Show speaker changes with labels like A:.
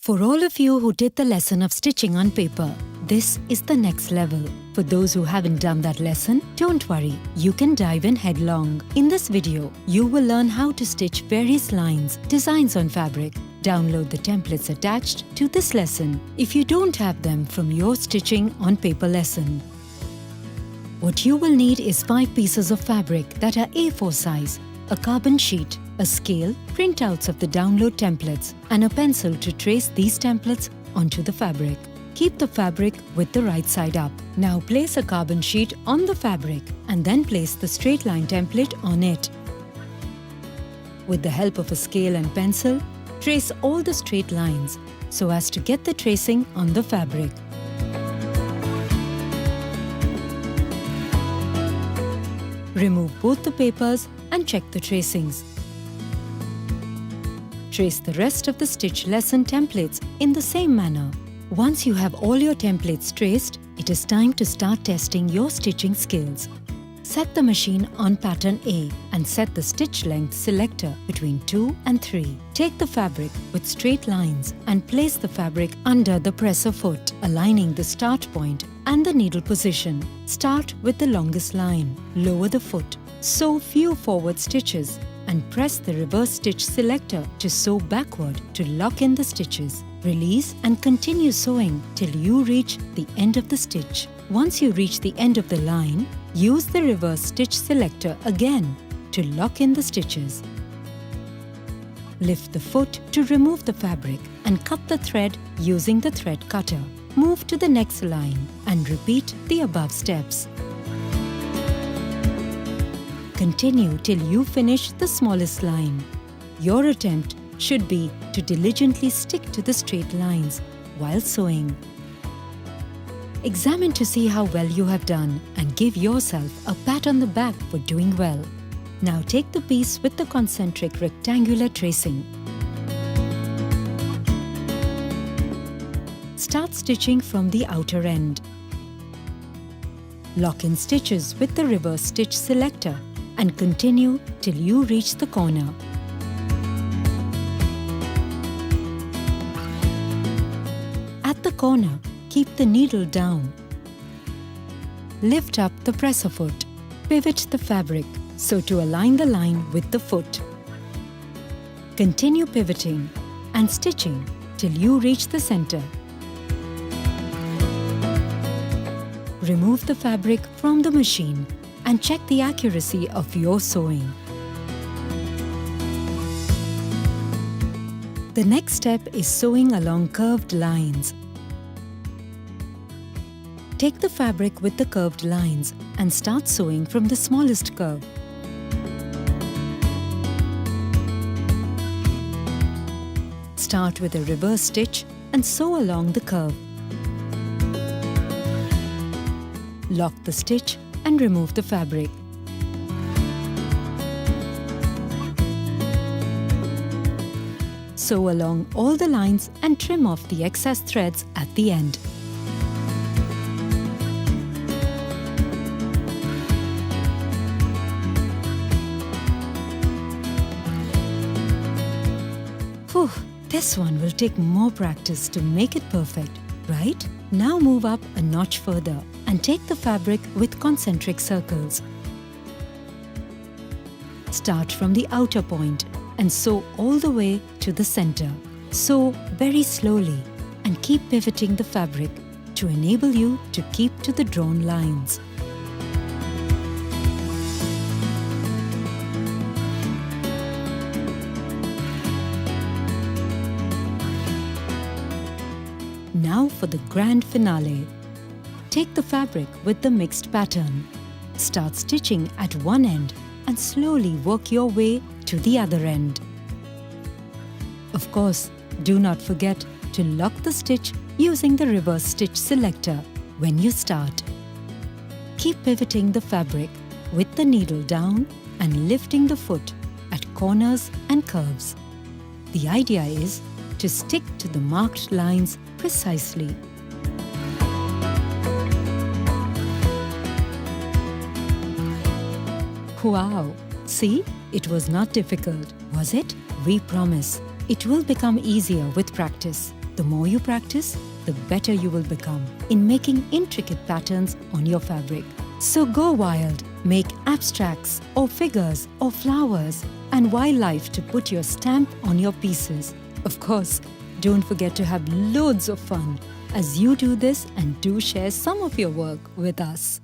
A: For all of you who did the lesson of stitching on paper, this is the next level. For those who haven't done that lesson, don't worry, you can dive in headlong. In this video, you will learn how to stitch various lines, designs on fabric. Download the templates attached to this lesson if you don't have them from your stitching on paper lesson. What you will need is 5 pieces of fabric that are A4 size, a carbon sheet, a scale, printouts of the download templates, and a pencil to trace these templates onto the fabric. Keep the fabric with the right side up. Now place a carbon sheet on the fabric and then place the straight line template on it. With the help of a scale and pencil, trace all the straight lines so as to get the tracing on the fabric. Remove both the papers and check the tracings. Trace the rest of the stitch lesson templates in the same manner. Once you have all your templates traced, it is time to start testing your stitching skills. Set the machine on pattern A and set the stitch length selector between 2 and 3. Take the fabric with straight lines and place the fabric under the presser foot, aligning the start point and the needle position. Start with the longest line. Lower the foot. Sew few forward stitches and press the reverse stitch selector to sew backward to lock in the stitches. Release and continue sewing till you reach the end of the stitch. Once you reach the end of the line, use the reverse stitch selector again to lock in the stitches. Lift the foot to remove the fabric and cut the thread using the thread cutter. Move to the next line and repeat the above steps. Continue till you finish the smallest line. Your attempt should be to diligently stick to the straight lines while sewing. Examine to see how well you have done and give yourself a pat on the back for doing well. Now take the piece with the concentric rectangular tracing. Start stitching from the outer end. Lock in stitches with the reverse stitch selector and continue till you reach the corner. At the corner, keep the needle down. Lift up the presser foot. Pivot the fabric so to align the line with the foot. Continue pivoting and stitching till you reach the center. Remove the fabric from the machine and check the accuracy of your sewing. The next step is sewing along curved lines. Take the fabric with the curved lines and start sewing from the smallest curve. Start with a reverse stitch and sew along the curve. Lock the stitch and remove the fabric. Sew along all the lines and trim off the excess threads at the end. Whew, this one will take more practice to make it perfect, right? Now move up a notch further and take the fabric with concentric circles. Start from the outer point and sew all the way to the center. Sew very slowly and keep pivoting the fabric to enable you to keep to the drawn lines. Now for the grand finale. Take the fabric with the mixed pattern. Start stitching at one end and slowly work your way to the other end. Of course, do not forget to lock the stitch using the reverse stitch selector when you start. Keep pivoting the fabric with the needle down and lifting the foot at corners and curves. The idea is to stick to the marked lines precisely. Wow! See? It was not difficult, was it? We promise. It will become easier with practice. The more you practice, the better you will become in making intricate patterns on your fabric. So go wild, make abstracts or figures or flowers and wildlife to put your stamp on your pieces. Of course, don't forget to have loads of fun as you do this, and do share some of your work with us.